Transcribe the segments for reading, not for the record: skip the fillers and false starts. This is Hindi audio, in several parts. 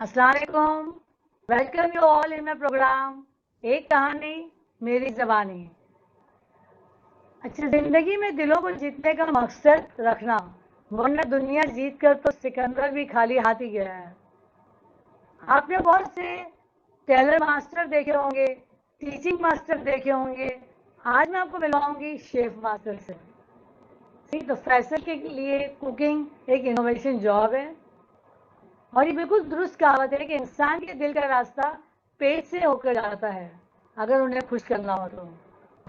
अस्सलाम वालेकुम। Welcome you all in my program एक कहानी मेरी ज़बानी। अच्छा, ज़िंदगी में दिलों को जीतने का मकसद रखना, वरना दुनिया जीत कर तो सिकंदर भी खाली हाथ ही गया है। आपने बहुत से टेलर मास्टर देखे होंगे, टीचिंग मास्टर देखे होंगे। आज मैं आपको मिलवाऊंगी शेफ मास्टर से। तो फैसल के लिए कुकिंग एक इनोवेशन जॉब है और ये बिल्कुल दुरुस्त कहावत है कि इंसान के दिल का रास्ता पेट से होकर जाता है अगर उन्हें खुश करना हो तो।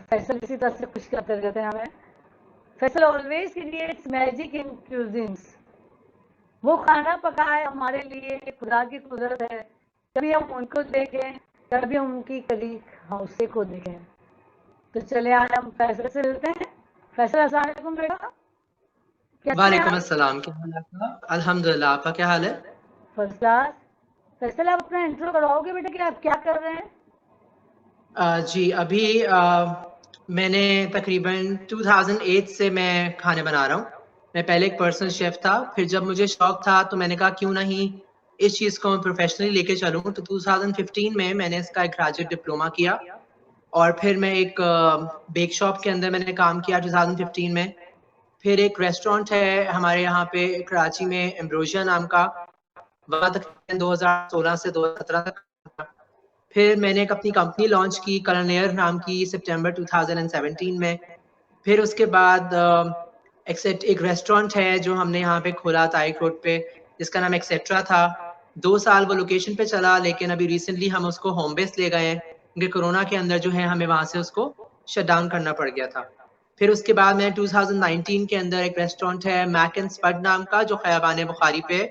फैसल इसी तरह से खुश करते रहते हैं हमें। फैसल ऑलवेज क्रिएट्स मैजिक इन क्यूजिन्स। वो खाना पकाए हमारे लिए खुदा की कुदरत है। कभी हम उनको देखें, कभी हम उनकी कली हौसले को देखें। तो चले आज हम फैसल से मिलते हैं। फैसल, अस्सलाम वालेकुम बेटा, कैसे हैं वालेकुम आप? अस्सलाम। क्या हाल है आपका? अल्हम्दुलिल्लाह। आपका क्या हाल है? First class. फैसल, आप अपना इंट्रो करवाओगे बेटा कि आप क्या कर रहे हैं? जी अभी मैंने तकरीबन 2008 से मैं खाने बना रहा हूँ। मैं पहले एक पर्सनल शेफ था, फिर जब मुझे शौक था तो मैंने कहा क्यों नहीं इस चीज़ को मैं प्रोफेशनली लेके चलूँ। तो 2015 में मैंने इसका एक ग्रेजुएट डिप्लोमा किया और फिर मैं एक बेक शॉप के अंदर मैंने काम किया 2015 में। फिर एक रेस्टोरेंट है हमारे यहाँ पे कराची में, एम्ब्रोशिया नाम का, वहाँ तक 2016 से 2017 तक। फिर मैंने एक अपनी कंपनी लॉन्च की कलनेयर नाम की सितंबर 2017 में। फिर उसके बाद एक रेस्टोरेंट है जो हमने यहाँ पे खोला ताइक रोड पे, जिसका नाम एक्सेट्रा था। 2 साल वो लोकेशन पे चला, लेकिन अभी रिसेंटली हम उसको होम बेस ले गए हैं क्योंकि कोरोना के अंदर जो है हमें वहाँ से उसको शट डाउन करना पड़ गया था। फिर उसके बाद मैंने 2019 के अंदर एक रेस्टोरेंट है मैक एंड स्पड नाम का जो खयाबान बुखारी पे,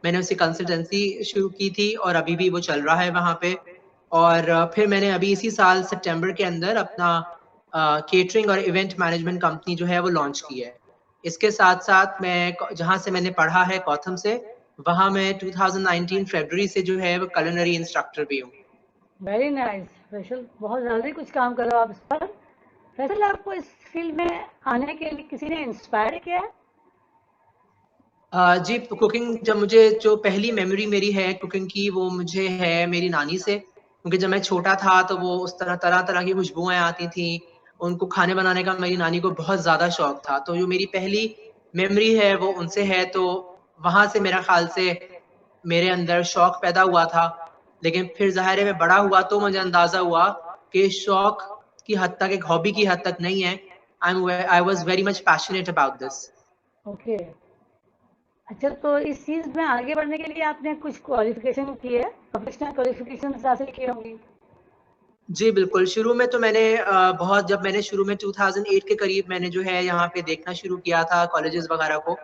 मैंने उसकी कंसल्टेंसी शुरू की थी और अभी भी वो चल रहा है वहाँ पे। और फिर मैंने अभी इसी साल सितंबर के अंदर अपना केटरिंग और इवेंट मैनेजमेंट कंपनी जो है वो लॉन्च की है। इसके साथ साथ मैं जहाँ से मैंने पढ़ा है गौथम से, वहाँ मैं 2019 फरवरी से जो है वो कुलिनरी इंस्ट्रक्टर भी हूँ। Very nice. फैसल, बहुत जल्दी कुछ काम करो आप इस पर। फैसल, आपको इस फील्ड में आने के लिए किसी ने इंस्पायर किया है? जी कुकिंग, जब मुझे जो पहली मेमोरी मेरी है कुकिंग की वो मुझे है मेरी नानी से, क्योंकि जब मैं छोटा था तो वो उस तरह तरह की खुशबुएं आती थी। उनको खाने बनाने का मेरी नानी को बहुत ज़्यादा शौक था, तो जो मेरी पहली मेमोरी है वो उनसे है। तो वहाँ से मेरा ख्याल से मेरे अंदर शौक पैदा हुआ था। लेकिन फिर ज़ाहिर है मैं बड़ा हुआ तो मुझे अंदाज़ा हुआ कि शौक की हद तक, एक हॉबी की हद तक नहीं है। I was very much passionate about this. Okay. अच्छा, तो इस चीज़ में आगे बढ़ने के लिए आपने कुछ क्वालिफिकेशन की है, प्रोफेशनल क्वालिफिकेशन हासिल की होंगी? जी, बिल्कुल। शुरू में तो मैंने जब मैंने शुरू में 2008 के करीब मैंने जो है यहाँ पे देखना शुरू किया था कॉलेजेस वगैरह को,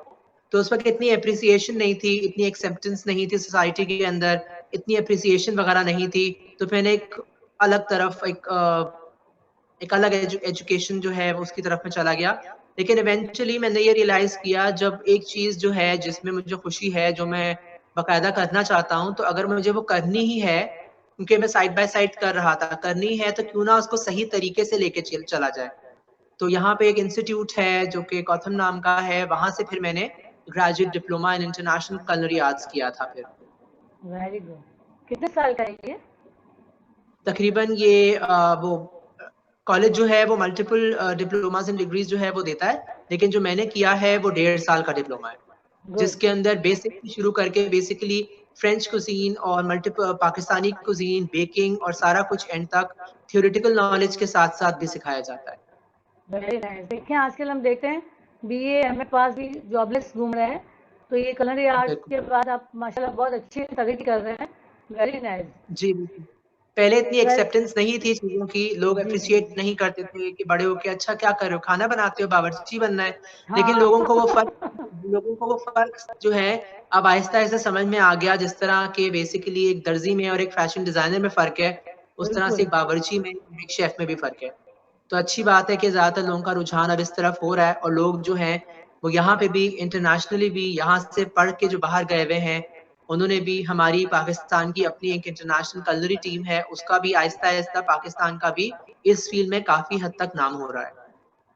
तो उस वक़्त इतनी एप्रिसिएशन नहीं थी, इतनी एक्सेप्टेंस नहीं थी सोसाइटी के अंदर, इतनी एप्रिसिएशन वगैरह नहीं थी। तो मैंने एक अलग तरफ एक अलग एजुकेशन जो है वो उसकी तरफ मैं चला गया। लेकिन इवेंचुअली मैंने ये रियलाइज़ किया, जब एक चीज़ जो है जिसमें मुझे खुशी है, जो मैं बाकायदा करना चाहता हूँ, तो अगर मुझे वो करनी ही है, क्योंकि मैं साइड बाय साइड कर रहा था, करनी है तो क्यों ना उसको सही तरीके से लेके चला जाए। तो यहाँ पे एक इंस्टीट्यूट है जो कि गौथम नाम का है, वहाँ से फिर मैंने graduate diploma in international culinary arts किया था फिर। Very good. कितने साल का है ये? तकरीबन ये वो कॉलेज जो है वो मल्टीपल डिप्लोमास एंड डिग्रीज जो है वो देता है, लेकिन जो मैंने किया है वो 1.5 साल का डिप्लोमा है, गुड। जिसके अंदर बेसिक से शुरू करके बेसिकली फ्रेंच कुजीन और मल्टीपल पाकिस्तानी कुजीन, बेकिंग और सारा कुछ एंड तक थ्योरेटिकल नॉलेज के साथ साथ भी सिखाया जाता है। Very nice. देखिए, आजकल हम देखते हैं बीए एमए पास भी जॉबलेस घूम रहे हैं, तो ये culinary आर्ट्स बिल्कुल। के बाद आप माशाल्लाह बहुत अच्छी तरक्की कर रहे हैं। Very nice. जी, बिल्कुल। पहले इतनी वेल, एक्सेप्टेंस नहीं थी चीज़ों की, लोग जी जी एप्रिशिएट जी। नहीं करते थे कि बड़े होके अच्छा क्या कर रहे हो? खाना बनाते हो, बावर्ची बनना है। लेकिन हाँ। लोगों को वो फ़र्क जो है अब आहिस्ता-आहिस्ता समझ में आ गया, जिस तरह के बेसिकली एक दर्जी में और एक फैशन डिज़ाइनर में फ़र्क है, उस तरह से बिल्कुल। एक बावर्ची में और एक शेफ़ में भी फ़र्क है। तो अच्छी बात है कि ज़्यादातर लोगों का रुझान अब इस तरफ हो रहा है और लोग जो हैं वो यहाँ पे भी इंटरनेशनली भी यहाँ से पढ़ के जो बाहर गए हुए हैं, उन्होंने भी हमारी पाकिस्तान की अपनी एक इंटरनेशनल कुलिनरी टीम है, उसका भी आहिस्ता-आहिस्ता पाकिस्तान का भी इस फ़ील्ड में काफ़ी हद तक नाम हो रहा है।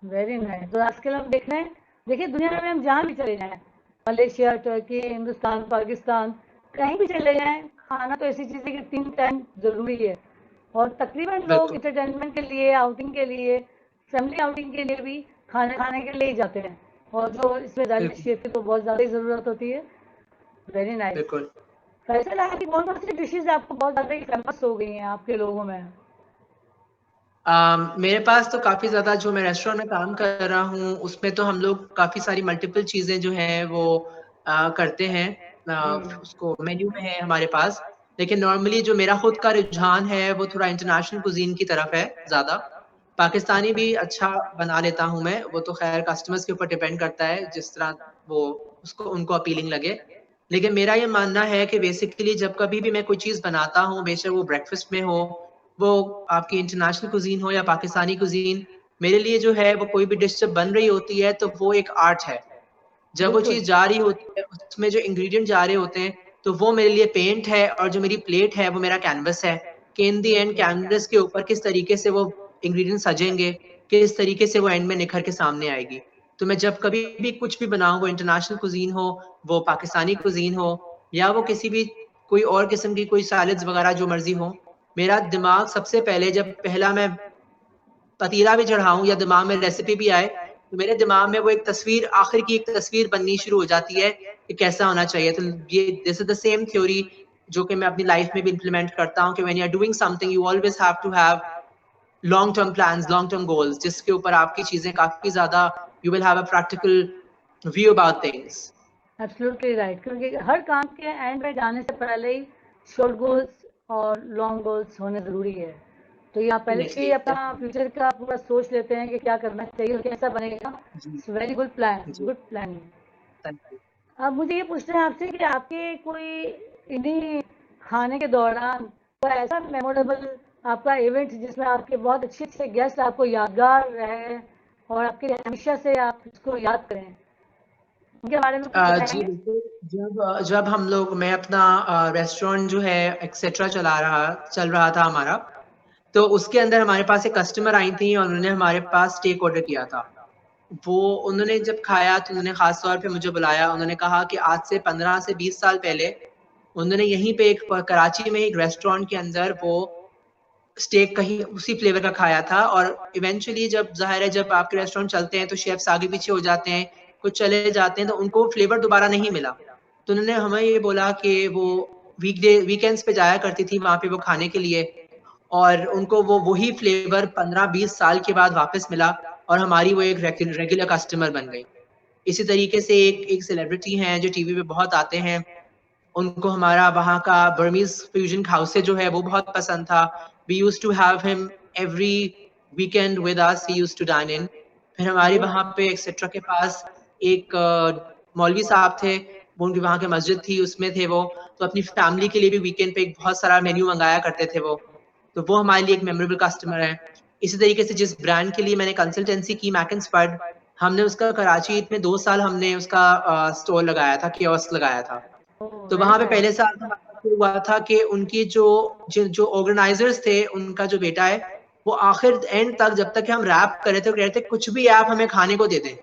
Very nice. तो आजकल हम देख रहे हैं, देखिए दुनिया में हम जहाँ भी चले जाएं, मलेशिया, तुर्की, हिंदुस्तान, पाकिस्तान, कहीं भी चले जाएँ, खाना तो ऐसी चीज़ है कि 3 टाइम ज़रूरी है और तकरीबन लोग बिल्कुल एंटरटेनमेंट के लिए, आउटिंग के लिए, फैमिली आउटिंग के लिए भी खाना खाने के लिए ही जाते हैं और जो इसमें दाल बिल्कुल शेफ की तो बहुत ज़्यादा ही ज़रूरत होती है। Very nice. बिल्कुल। फैसल आपकी कौन-कौन सी डिशेज़ आपको बहुत ज़्यादा ही फेमस हो गई हैं आपके लोगों में? मेरे पास तो काफ़ी ज़्यादा जो मैं रेस्टोरेंट में काम कर रहा हूँ, उसमें तो हम लोग काफ़ी सारी मल्टीपल चीज़ें जो हैं वो करते हैं। हुँ, उसको मेन्यू में है हमारे पास। लेकिन नॉर्मली जो मेरा खुद का रुझान है, वो थोड़ा इंटरनेशनल कुज़ीन की तरफ है ज़्यादा। पाकिस्तानी अच्छा। भी अच्छा बना लेता हूँ मैं, वो तो ख़ैर कस्टमर्स के ऊपर डिपेंड करता है, जिस तरह वो उसको उनको अपीलिंग लगे। लेकिन मेरा ये मानना है कि बेसिकली जब कभी भी मैं कोई चीज़ बनाता हूँ, बेशक वो ब्रेकफ़ास्ट में हो, वो आपकी इंटरनेशनल कुज़ीन हो या पाकिस्तानी कुज़ीन, मेरे लिए जो है वो कोई भी डिश जब बन रही होती है, तो वो एक आर्ट है। जब वो बिल्कुल। चीज़ जा रही होती है, उसमें जो इंग्रीडिएंट जा रहे होते हैं, तो वो मेरे लिए पेंट है और जो मेरी प्लेट है, वो मेरा कैनवस है कि इन द एंड बिल्कुल। कैनवस के ऊपर किस तरीके से वो इंग्रीडिएंट सजेंगे, किस तरीके से वो एंड में निखर के सामने आएगी। तो मैं जब कभी भी कुछ भी बनाऊँ, वो इंटरनेशनल कुज़ीन हो, वो पाकिस्तानी कुज़ीन हो या वो किसी भी कोई और किस्म की कोई सैलड्स वगैरह जो मर्ज़ी हो, मेरा दिमाग सबसे पहले जब पहला मैं पतीला भी चढ़ाऊँ या दिमाग में रेसिपी भी आए, तो मेरे दिमाग में वो एक तस्वीर आखिर की एक तस्वीर बननी शुरू हो जाती है कि कैसा होना चाहिए। तो ये this is the same theory जो कि मैं अपनी लाइफ़ में भी इम्प्लीमेंट करता हूँ कि when you are doing something you always have to have long term plans, long term goals जिसके ऊपर आपकी चीज़ें काफ़ी ज़्यादा you will have a practical view about things. Absolutely right क्योंकि हर काम के एंड में जाने से पहले ही शॉर्ट गोल्स और लॉन्ग गोल्स होने ज़रूरी है। तो ये आप पहले से डेफिनिटली, ही अपना डेफिनिटली। फ्यूचर का पूरा सोच लेते हैं कि क्या करना चाहिए और कैसा बनेगा। जी, इट्स वेरी गुड प्लान, जी। Good planning. Thank you. अब मुझे ये पूछना है आपसे कि आपके कोई इन्हीं खाने के दौरान कोई ऐसा मेमोरेबल आपका इवेंट जिसमें आपके बहुत अच्छे-अच्छे गेस्ट आपको यादगार रहे और आपके लिए हमेशा से आप इसको याद करें? उनके बारे में कुछ जी बताएँगे? बिल्कुल, जब हम लोग मैं अपना रेस्टोरेंट जो है एक्सेट्रा चल रहा था हमारा, तो उसके अंदर हमारे पास एक कस्टमर आई थी और उन्होंने हमारे पास स्टेक ऑर्डर किया था। वो उन्होंने जब खाया तो उन्होंने ख़ास तौर पे मुझे बुलाया, उन्होंने कहा कि आज से 15 से 20 साल पहले उन्होंने यहीं पे एक कराची में एक रेस्टोरेंट के अंदर वो स्टेक कहीं उसी फ्लेवर का खाया था और इवेंचुअली जब ज़ाहिर है जब आपके रेस्टोरेंट चलते हैं तो शेफ्स आगे पीछे हो जाते हैं, कुछ चले जाते हैं तो उनको फ्लेवर दोबारा नहीं मिला। तो उन्होंने हमें ये बोला कि वो वीकेंड्स पे जाया करती थी वहाँ पे वो खाने के लिए और उनको वो वही फ्लेवर 15-20 साल के बाद वापस मिला और हमारी वो एक रेगुलर कस्टमर बन गई। इसी तरीके से एक एक सेलिब्रिटी हैं जो टीवी पे बहुत आते हैं, उनको हमारा वहाँ का बर्मीज़ फ्यूजन खाउसे जो है वो बहुत पसंद था। We used to have him every weekend with us, he used to dine in. फिर हमारे गुड। वहाँ पे एक्सेट्रा के पास एक मौलवी साहब थे, वो उनकी वहाँ की मस्जिद थी उसमें थे वो, तो अपनी फैमिली के लिए भी वीकेंड पे एक बहुत सारा मेन्यू मँगाया करते थे वो। तो वो हमारे लिए एक मेमोरेबल कस्टमर है। इसी तरीके से जिस ब्रांड के लिए मैंने कंसल्टेंसी की मैकन्सपर्ड, हमने उसका कराची में 2 साल हमने उसका स्टोर लगाया था, कियोस्क लगाया था। ओह! तो वेरी वहाँ पे पहले नाइस। साल तो हमारे साथ ये हुआ था कि उनकी जो ऑर्गेनाइज़र्स थे, उनका जो बेटा है, वो आखिर एंड तक जब तक कि हम रैप कर रहे थे, वो कह रहे थे कुछ भी आप हमें खाने को दे दें।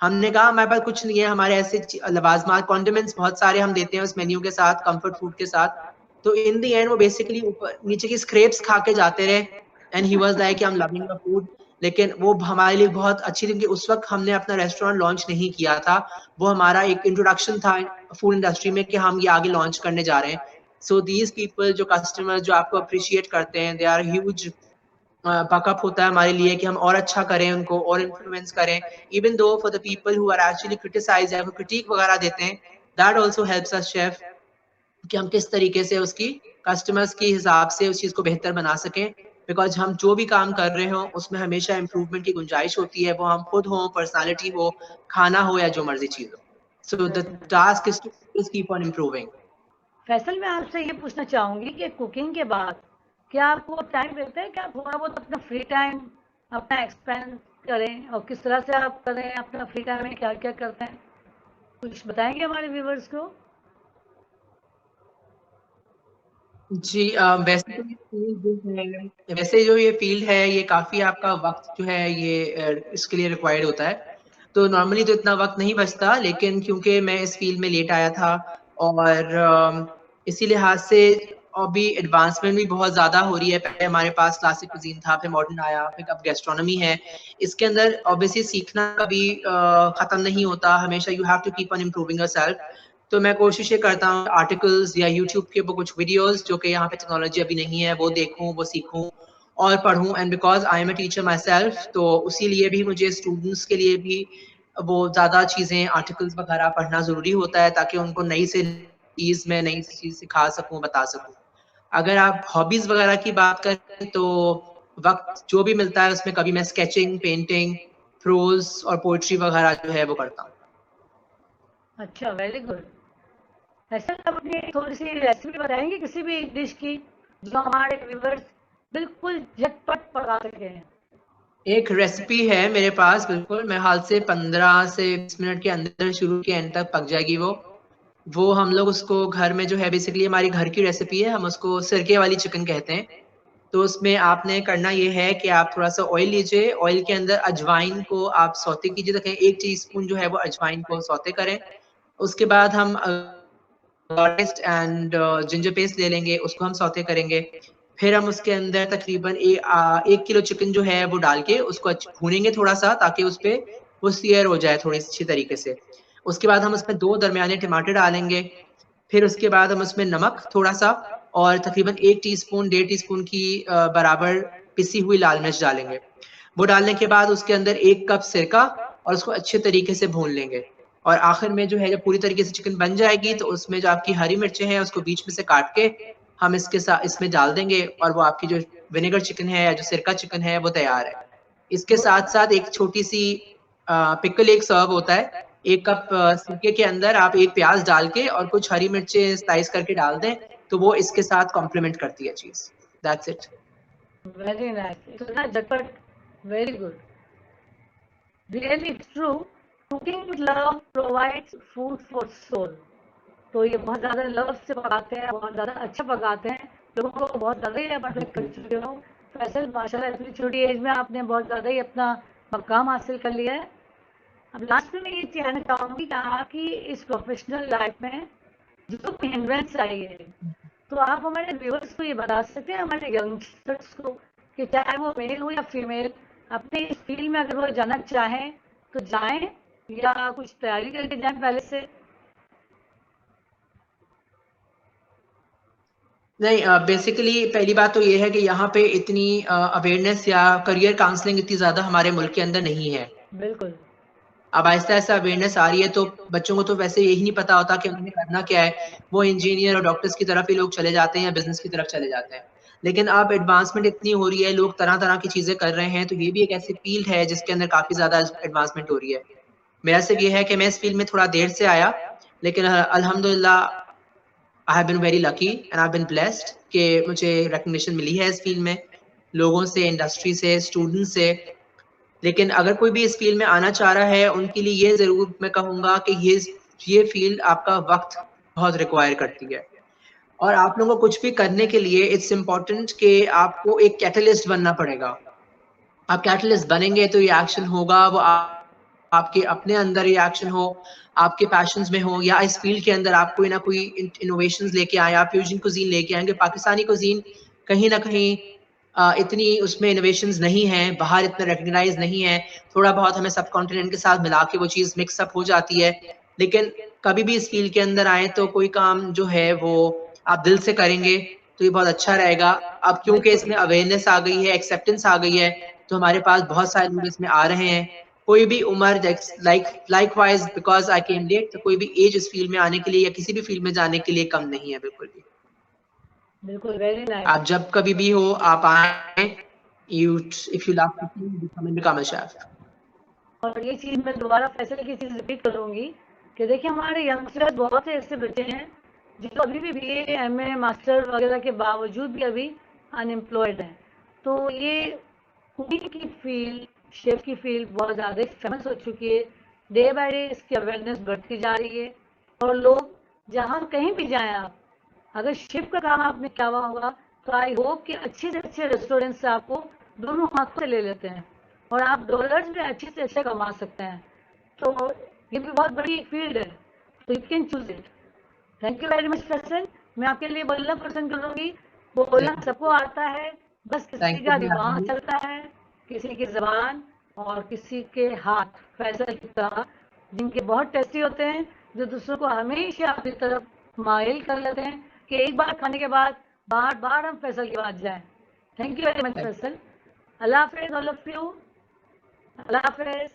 हमने कहा हमारे पास कुछ नहीं है, हमारे ऐसे लवाज़मात कॉन्डिमेंट्स बहुत सारे हम देते हैं उस मेन्यू के साथ, कम्फर्ट फूड के साथ। तो इन द एंड वो बेसिकली ऊपर नीचे की स्क्रैप्स खा के जाते रहे and he was like I am loving the food. लेकिन वो हमारे लिए बहुत अच्छी थी क्योंकि उस वक़्त हमने अपना रेस्टोरेंट लॉन्च नहीं किया था। वो हमारा एक इंट्रोडक्शन था फूड इंडस्ट्री में कि हम ये आगे लॉन्च करने जा रहे हैं। सो दीज़ पीपल जो कस्टमर्स जो आपको एप्रिशिएट करते हैं, दे आर ह्यूज बकअप होता है हमारे लिए कि हम और अच्छा करें, उनको और इन्फ्लुएंस करें। Even though for the people who are actually criticize या क्रिटिक वगैरह देते हैं, that also helps us shape कि हम किस तरीके से उसकी कस्टमर्स के हिसाब से उस चीज़ को बेहतर बना सकें। बिकॉज़ हम जो भी काम कर रहे हों, उसमें हमेशा इम्प्रूवमेंट की गुंजाइश होती है, वो हम खुद हों, पर्सनैलिटी हो, खाना हो या जो मर्ज़ी चीज़ हो। So the very nice. Task is to always keep on improving. Faisal मैं आपसे ये पूछना चाहूँगी कि कुकिंग के बाद क्या आपको टाइम मिलता है कि आप थोड़ा बहुत अपना फ्री टाइम अपना एक्सपेंड करें और किस तरह से आप करें अपना फ्री टाइम में क्या-क्या करते हैं? कुछ बताएँगे हमारे व्यूअर्स को? जी वैसे तो ये फ़ील्ड जो है वैसे जो ये फ़ील्ड है, ये काफ़ी आपका वक़्त जो है ये इसके लिए रिक्वायर्ड होता है। तो नॉर्मली तो इतना वक़्त नहीं बचता, लेकिन क्योंकि मैं इस फ़ील्ड में लेट आया था, और इसी लिहाज से अभी एडवांसमेंट भी बहुत ज़्यादा हो रही है। पहले हमारे पास क्लासिक कुजीन था, फिर मॉडर्न आया, फिर अब गैस्ट्रोनॉमी है। इसके अंदर ऑब्वियसली सीखना कभी ख़त्म नहीं होता, हमेशा you have to keep on improving yourself. तो मैं कोशिश ये करता हूँ आर्टिकल्स या यूट्यूब के ऊपर कुछ वीडियोस जो कि यहाँ पे टेक्नोलॉजी अभी नहीं है वो देखूँ, वो सीखूँ और पढ़ूँ। And because I am a teacher myself, तो उसी लिए भी मुझे स्टूडेंट्स के लिए भी वो ज़्यादा चीज़ें आर्टिकल्स वगैरह पढ़ना ज़रूरी होता है ताकि उनको नई से चीज़ मैं नई चीज़ सिखा सकूँ, बता सकूँ। अगर आप हॉबीज़ वगैरह की बात करें तो वक़्त जो भी मिलता है उसमें कभी मैं स्केचिंग, पेंटिंग, प्रोज़ और पोएट्री वगैरह जो है वो करता हूँ। अच्छा, वेरी गुड। ऐसे आप अपनी थोड़ी-सी रेसिपी बताएँगे किसी भी डिश की, जो हमारे व्यूअर्स बिल्कुल झटपट पका सकें? एक रेसिपी है मेरे पास बिल्कुल, मैं हाल से 15 से 20 मिनट के अंदर शुरू के एंड तक पक जाएगी वो। वो हम लोग उसको घर में जो है बेसिकली हमारी घर की रेसिपी है, हम उसको सिरके वाली चिकन कहते हैं। तो उसमें आपने करना ये है कि आप थोड़ा-सा ऑयल लीजिए, ऑयल के अंदर अजवाइन को आप सौते कीजिए, देखिए 1 टीस्पून जो है वो अजवाइन को सौते करें। उसके बाद हम गार्लिक एंड जिंजर पेस्ट ले लेंगे, उसको हम सौते करेंगे। फिर हम उसके अंदर तकरीबन 1 किलो चिकन जो है वो डाल के उसको भूनेंगे थोड़ा-सा ताकि उसपे वो सियर हो जाए थोड़ी अच्छी तरीके से। उसके बाद हम उसमें 2 दरमियाने टमाटर डालेंगे। फिर उसके बाद हम उसमें नमक थोड़ा-सा और तकरीबन 1 टीस्पून, डेढ़ टीस्पून की बराबर पिसी हुई लाल मिर्च डालेंगे। वो डालने के बाद उसके अंदर 1 कप सिरका और उसको अच्छे तरीके से भून लेंगे। और आखिर में जो है जब पूरी तरीके से चिकन बन जाएगी तो उसमें जो आपकी हरी मिर्चें हैं उसको बीच में से काट के हम इसमें डाल देंगे और वो आपकी जो विनेगर चिकन है या जो सिरका चिकन है वो तैयार है। इसके साथ-साथ एक छोटी-सी पिकल एक सर्व होता है। 1 कप सिरके के अंदर आप 1 प्याज़ डाल के और कुछ हरी मिर्चें स्लाइस करके डाल दें, तो वो इसके साथ कॉम्प्लीमेंट करती है चीज़। That's it. वेरी नाइस, इतना झटपट, very good. Really it's true, cooking with love provides food for soul. तो ये बहुत ज़्यादा लव से पकाते हैं, बहुत ज़्यादा अच्छा पकाते हैं, लोगों को बहुत ज़्यादा ही अट्रैक्ट कर चुके हो। फैसल माशाल्लाह इतनी छोटी एज में आपने बहुत ज़्यादा ही अपना मकाम हासिल कर लिया है। अब लास्ट में मैं ये कहना चाहूँगी कि आपकी इस प्रोफेशनल लाइफ में जो भी हिंड्रेंस आई है, तो आप हमारे व्यूअर्स को ये बता सकते हैं, हमारे यंगस्टर्स को, कि चाहे वो मेल हो या फीमेल, अपने इस फील्ड में अगर वो जाना चाहें तो जाएं या कुछ तैयारी करके जाएं पहले से? नहीं बेसिकली पहली बात तो ये है कि यहाँ पे इतनी अवेयरनेस या करियर काउंसलिंग इतनी ज़्यादा हमारे मुल्क के अंदर नहीं है। बिल्कुल। अब आहिस्ता-आहिस्ता अवेयरनेस आ रही है तो बच्चों को तो वैसे यही नहीं पता होता कि उन्हें करना क्या है। वो इंजीनियर और डॉक्टर्स की तरफ ही लोग चले जाते हैं या बिज़नेस की तरफ चले जाते हैं। लेकिन अब एडवांसमेंट इतनी हो रही है, लोग तरह-तरह की चीज़ें कर रहे हैं, तो ये भी एक ऐसी फ़ील्ड है जिसके अंदर काफ़ी ज़्यादा एडवांसमेंट हो रही है। मेरा सिर्फ़ ये है कि मैं इस फ़ील्ड में थोड़ा देर से आया, लेकिन अल्हम्दुलिल्लाह I have been very lucky and I have been blessed कि मुझे रिकॉग्निशन मिली है इस फ़ील्ड में, लोगों से, इंडस्ट्री से, स्टूडेंट्स से। लेकिन अगर कोई भी इस फ़ील्ड में आना चाह रहा है, उनके लिए ये ज़रूर मैं कहूँगा कि ये फ़ील्ड आपका वक़्त बहुत रिक्वायर करती है। और आप लोगों को कुछ भी करने के लिए इट्स इम्पोर्टेंट कि आपको एक कैटलिस्ट बनना पड़ेगा। आप कैटलिस्ट बनेंगे तो ये एक्शन होगा, वो आपके अपने अंदर ये एक्शन हो, आपके पैशंस में हो या इस फ़ील्ड के अंदर आप कोई ना कोई इनोवेशंस लेके आएँ, आप फ्यूजन कुज़ीन लेके आएँगे। पाकिस्तानी कुज़ीन कहीं न कहीं इतनी उसमें इनोवेशंस नहीं हैं, बाहर इतना रिकॉग्नाइज़ नहीं है। थोड़ा बहुत हमें सबकॉन्टिनेंट के साथ मिला के वो चीज़ मिक्स अप हो जाती है। लेकिन कभी भी इस फ़ील्ड के अंदर आएँ तो कोई काम जो है वो आप दिल से करेंगे, तो ये बहुत अच्छा रहेगा। अब क्योंकि बिल्कुल। इसमें अवेयरनेस आ गई है, एक्सेप्टेंस आ गई है, तो हमारे पास बहुत सारे लोग इसमें आ रहे हैं। कोई भी उम्र likewise because I came late तो कोई भी एज इस फ़ील्ड में आने के लिए या किसी भी फ़ील्ड में जाने के लिए कम नहीं है बिल्कुल भी। बिल्कुल, वेरी नाइस। आप जब कभी भी हो आप आएँ, you if you love cooking, you come and become a chef. और ये चीज़ मैं दोबारा फैसल की चीज़ रिपीट करूँगी कि देखिए हमारे यंगस्टर्स बहुत से ऐसे बच्चे हैं जो अभी भी बीए, एमए, मास्टर वगैरह के बावजूद भी अभी अनएम्प्लॉयड हैं। तो ये कुकिंग की फील्ड, शेफ की फील्ड बहुत ज़्यादा फेमस हो चुकी है। डे बाय डे इसकी अवेयरनेस बढ़ती जा रही है और लोग जहाँ कहीं भी जाएँ आप, अगर शेफ का काम आपने किया हुआ होगा तो आई होप कि अच्छे से अच्छे रेस्टोरेंट से आपको दोनों हाथों से ले लेते हैं और आप डॉलर्स में अच्छे से अच्छे कमा सकते हैं। तो ये भी बहुत बड़ी एक फील्ड है, तो you can choose it. Thank you very much Faisal. मैं आपके लिए बोलना पसंद करूंगी। बोलना सबको आता है, बस किसी का दिमाग चलता है, किसी की जबान और किसी के हाथ। फैसल की तरह जिनके बहुत टेस्टी होते हैं, जो दूसरों को हमेशा अपनी तरफ माइल कर लेते हैं कि एक बार खाने के बाद बार बार हम फैसल के पास जाएं। Thank you very much Faisal. Allah Hafiz all of you. Allah Hafiz.